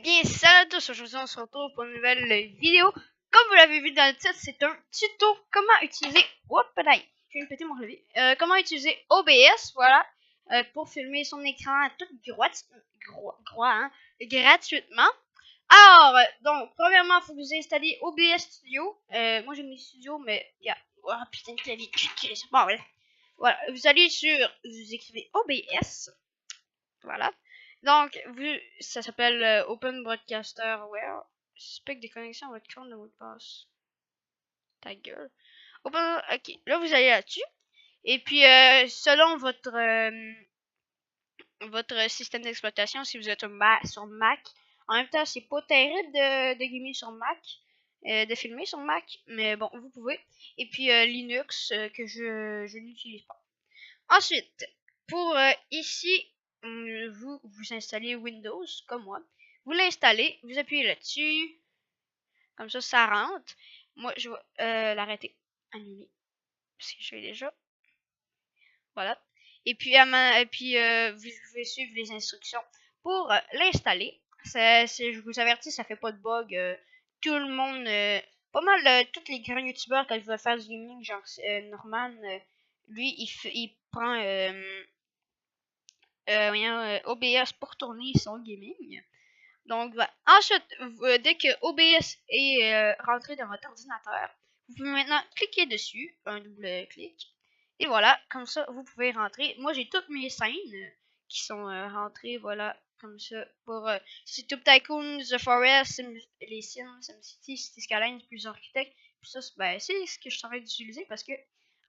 bien, salut à tous, aujourd'hui on se retrouve pour une nouvelle vidéo. Comme vous l'avez vu dans le titre, c'est un tuto comment utiliser... Hop, je viens de péter mon clavier. Comment utiliser OBS, voilà, pour filmer son écran tout gratuitement. Alors, donc, premièrement, il faut que vous installiez OBS Studio. Moi j'ai mis Studio, mais il y a... Oh putain de clavier, bon, voilà. Voilà, vous allez vous écrivez OBS, voilà. Donc, ça s'appelle Open Broadcaster Where. Suspect des connexions à votre compte de mot de passe. Ta gueule. Ok, là vous allez là-dessus. Et puis, selon votre système d'exploitation, si vous êtes sur Mac, en même temps, c'est pas terrible de gamer sur Mac, de filmer sur Mac, mais bon, vous pouvez. Et puis, Linux, que je n'utilise pas. Ensuite, pour ici, vous installez Windows, comme moi. Vous l'installez, vous appuyez là-dessus. Comme ça rentre. Moi, je vais l'arrêter. Annuler. Parce que je l'ai déjà. Voilà. Et puis, vous pouvez suivre les instructions pour l'installer. Je vous avertis, ça fait pas de bug. Tout le monde, pas mal, tous les grands youtubeurs, quand ils veulent faire du gaming, genre Norman, lui, il prend OBS pour tourner son gaming. Donc, voilà. Ensuite, dès que OBS est rentré dans votre ordinateur, vous pouvez maintenant cliquer dessus, un double clic. Et voilà, comme ça, vous pouvez rentrer. Moi, j'ai toutes mes scènes qui sont rentrées, voilà, comme ça. Pour c'est Tube Tycoon, The Forest, les Sims, SimCity, City Skylines, plusieurs architectes. Puis ça, c'est ce que je suis en train d'utiliser parce que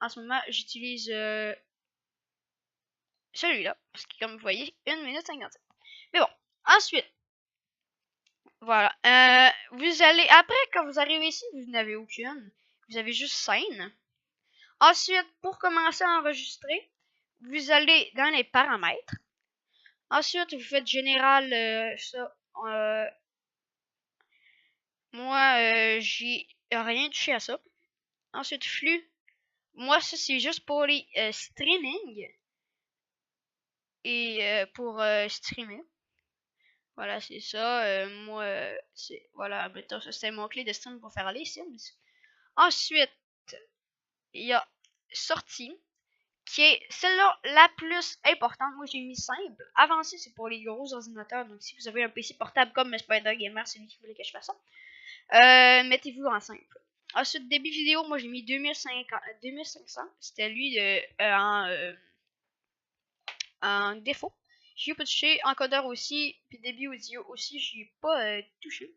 en ce moment, j'utilise celui-là. Parce que comme vous voyez, 1 minute 57. Mais bon, ensuite, voilà. Vous allez, après, quand vous arrivez ici, vous n'avez aucune. Vous avez juste scène. Ensuite, pour commencer à enregistrer, vous allez dans les paramètres. Ensuite, vous faites général, ça. Moi, j'ai rien touché à ça. Ensuite, flux. Moi, ça, c'est juste pour les streaming. Et pour streamer. Voilà, c'est ça. Moi, c'est. Voilà, ça, c'est mon clé de stream pour faire les Sims. Ensuite, il y a sortie, qui est celle-là la plus importante. Moi, j'ai mis simple. Avancé, c'est pour les gros ordinateurs. Donc, si vous avez un PC portable comme Spider Gamer, c'est lui qui voulait que je fasse ça. Mettez-vous en simple. Ensuite, débit vidéo, moi, j'ai mis 2500. C'était lui en défaut. J'y ai pas touché. Encodeur aussi. Puis débit audio aussi, j'y ai pas touché.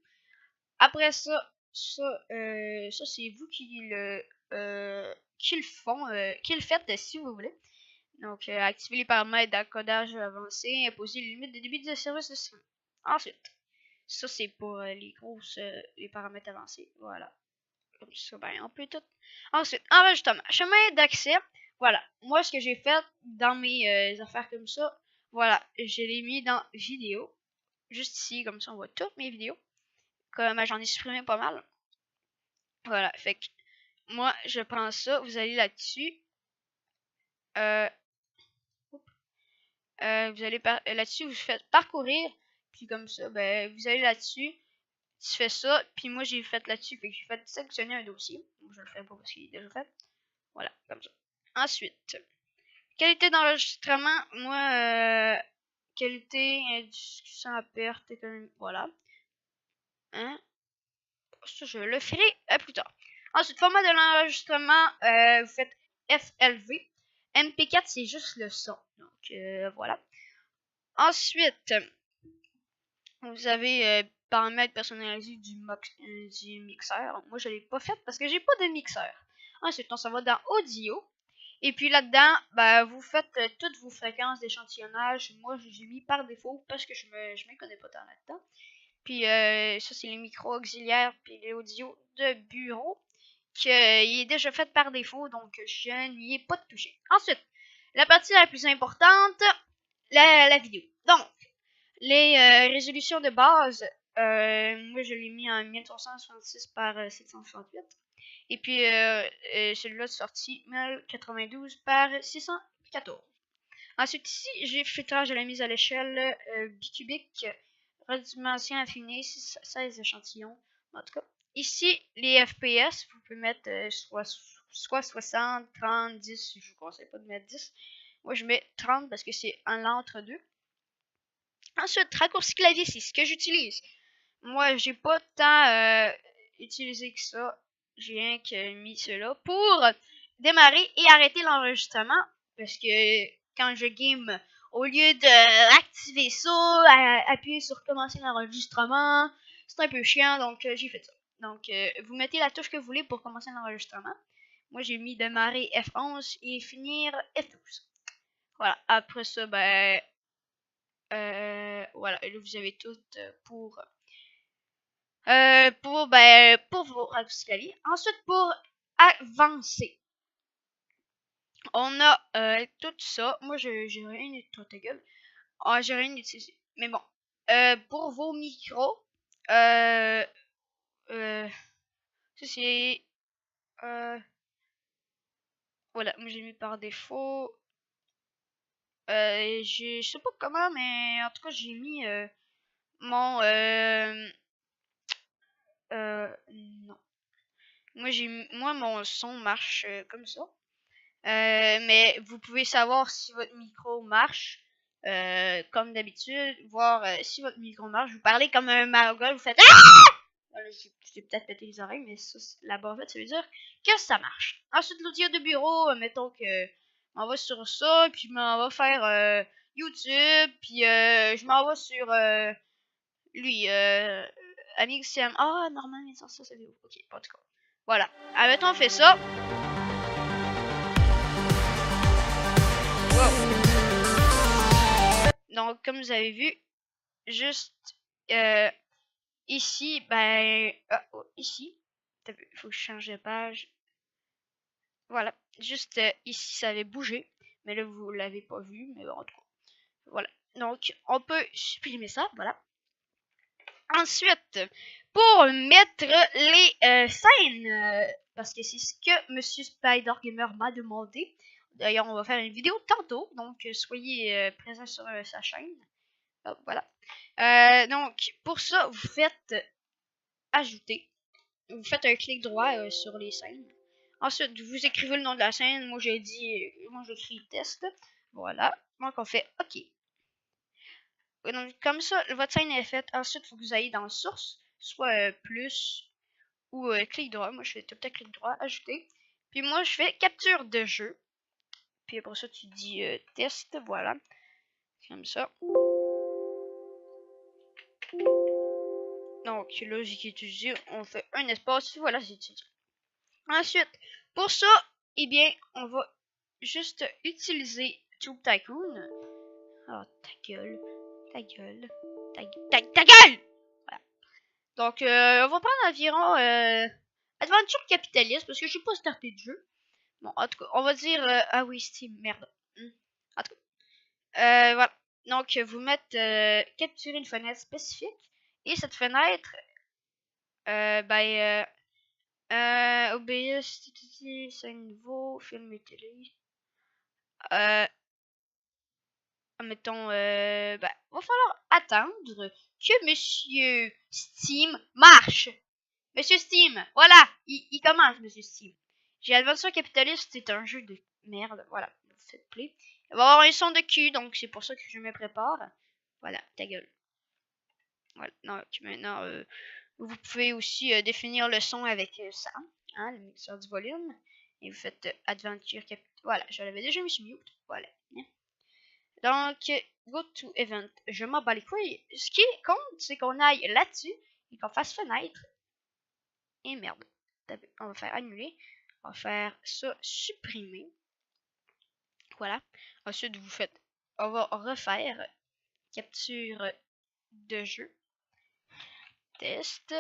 Après ça, c'est vous qui le faites si vous voulez. Donc, activer les paramètres d'encodage avancé, imposer les limites de débit de service de stream. Ensuite, ça c'est pour les paramètres avancés. Voilà. Comme ça, on peut tout. Ensuite, enregistrement. Chemin d'accès. Voilà. Moi, ce que j'ai fait dans mes affaires comme ça, voilà, je l'ai mis dans vidéo. Juste ici, comme ça, on voit toutes mes vidéos. Comme j'en ai supprimé pas mal. Voilà, fait que moi, je prends ça, vous allez là-dessus. Vous allez là-dessus, vous faites parcourir, puis comme ça, vous allez là-dessus, tu fais ça, puis moi j'ai fait là-dessus, fait que j'ai fait sélectionner un dossier. Je le ferai pas parce qu'il est déjà fait. Voilà, comme ça. Ensuite, qualité d'enregistrement, moi, qualité, discussion à perte, économique, voilà. Hein? Ça, je le ferai plus tard. Ensuite, format de l'enregistrement, vous faites FLV. MP4, c'est juste le son. Donc, voilà. Ensuite, vous avez paramètres personnalisés du mixeur. Moi, je ne l'ai pas fait parce que j'ai pas de mixeur. Ensuite, on s'en va dans audio. Et puis là-dedans, vous faites toutes vos fréquences d'échantillonnage. Moi, j'ai mis par défaut parce que je me connais pas tant là-dedans. Puis ça, c'est les micros auxiliaires puis les audios de bureau. Il est déjà fait par défaut, donc je n'y ai pas touché. Ensuite, la partie la plus importante, la vidéo. Donc, les résolutions de base, moi je l'ai mis en 1366 par 768. Et puis celui-là de sortie 1092 par 614. Ensuite ici, j'ai filtrage de la mise à l'échelle bicubique redimension affinée, 16 échantillons. En tout cas, ici, les FPS, vous pouvez mettre soit 60, 30, 10. Je vous conseille pas de mettre 10. Moi, je mets 30 parce que c'est un l'entre-deux. Ensuite, raccourci clavier, c'est ce que j'utilise. Moi, j'ai pas tant utilisé que ça. J'ai rien que mis cela pour démarrer et arrêter l'enregistrement. Parce que quand je game, au lieu d'activer ça, appuyer sur commencer l'enregistrement, c'est un peu chiant, donc j'ai fait ça. Donc, vous mettez la touche que vous voulez pour commencer l'enregistrement. Moi, j'ai mis démarrer F11 et finir F12. Voilà. Après ça, ben, voilà. Et là, vous avez tout pour vos raccourcis clavier. Ensuite, pour avancer, on a tout ça. Moi, j'ai rien utilisé. Ta gueule. Ah, j'ai rien utilisé. Mais bon. Pour vos micros, ça c'est. Voilà, moi j'ai mis par défaut. Je sais pas comment, mais en tout cas, j'ai mis mon. Non. Moi, mon son marche comme ça. Mais vous pouvez savoir si votre micro marche comme d'habitude, voir si votre micro marche. Vous parlez comme un margol, vous faites ah! Voilà, j'ai peut-être pété les oreilles, mais ça, la bavette, ça veut dire que ça marche. Ensuite, l'audio de bureau, mettons que on va sur ça, puis je m'en vais faire YouTube, puis je m'en vais sur lui, AmixCM. Ah, normalement, il sort ça, c'est vidéo. Ok, pas en tout cas. Voilà. Mettons, on fait ça. Donc, comme vous avez vu, juste ici, ben, ici, il faut que je change de page. Voilà, juste ici, ça avait bougé, mais là, vous l'avez pas vu, mais bon, en tout cas, voilà. Donc, on peut supprimer ça, voilà. Ensuite, pour mettre les scènes, parce que c'est ce que Monsieur Spider Gamer m'a demandé. D'ailleurs, on va faire une vidéo tantôt, donc soyez présents sur sa chaîne. Hop, voilà. Donc, pour ça, vous faites ajouter. Vous faites un clic droit sur les scènes. Ensuite, vous écrivez le nom de la scène. Moi, moi, j'écris test. Voilà. Donc, on fait OK. Donc, comme ça, votre scène est faite. Ensuite, il faut que vous ayez dans source, soit plus ou clic droit. Moi, je fais tout le temps clic droit, ajouter. Puis moi, je fais capture de jeu. Puis après ça, tu dis test. Voilà. Comme ça. Donc là, j'ai utilisé, on fait un espace, voilà, j'ai utilisé. Ensuite, pour ça, eh bien, on va juste utiliser Tube Tycoon. Oh, ta gueule, ta gueule, ta gueule! Voilà. Donc, on va prendre environ Adventure Capitaliste, parce que je n'ai pas starté de jeu. Bon, en tout cas, on va dire, ah oui, Steam, merde. En tout cas, voilà. Donc, vous mettez capturer une fenêtre spécifique, et cette fenêtre, OBS, c'est un nouveau, film et télé. Mettons, va falloir attendre que Monsieur Steam marche. Monsieur Steam, voilà, il commence, Monsieur Steam. J'ai Adventure Capitaliste, c'est un jeu de merde, voilà, faites play. Il va y avoir un son de cul, donc c'est pour ça que je me prépare. Voilà, ta gueule. Voilà, donc maintenant, vous pouvez aussi définir le son avec ça, hein, le mixeur du volume. Et vous faites Adventure Capitaliste. Voilà, je l'avais déjà mis sur mute. Voilà. Donc, go to event. Je m'en bats les couilles. Ce qui compte, c'est qu'on aille là-dessus et qu'on fasse fenêtre. Et merde. On va faire annuler. On va faire ça supprimer. Voilà. Ensuite, vous faites. On va refaire capture de jeu. Test.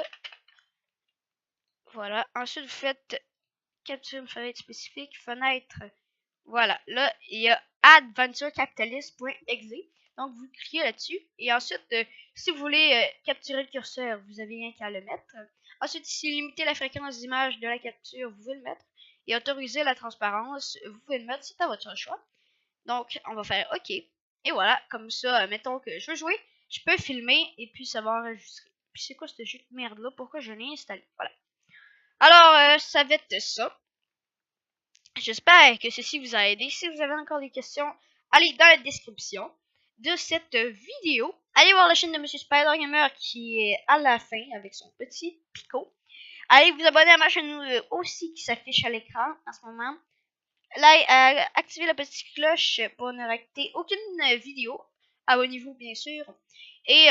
Voilà. Ensuite, vous faites capture une fenêtre spécifique. Fenêtre. Voilà. Là, il y a adventurecapitalist.exe. Donc, vous cliquez là-dessus. Et ensuite, si vous voulez capturer le curseur, vous avez rien qu'à le mettre. Ensuite, ici, limiter la fréquence d'image de la capture, vous pouvez le mettre. Et autoriser la transparence, vous pouvez le mettre. C'est à votre choix. Donc, on va faire OK. Et voilà, comme ça, mettons que je veux jouer. je peux filmer et puis ça va enregistrer. Puis c'est quoi ce jeu de merde là? Pourquoi je l'ai installé? Voilà. Alors, ça va être ça. J'espère que ceci vous a aidé. Si vous avez encore des questions, allez dans la description de cette vidéo. Allez voir la chaîne de Monsieur Spider Gamer qui est à la fin avec son petit picot. Allez vous abonner à ma chaîne aussi qui s'affiche à l'écran en ce moment. Là, activez la petite cloche pour ne rater aucune vidéo. Abonnez-vous bien sûr. Et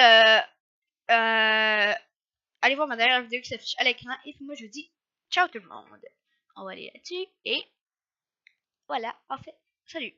allez voir ma dernière vidéo qui s'affiche à l'écran. Et puis moi je vous dis ciao tout le monde. On va aller là-dessus et voilà, parfait. Salut.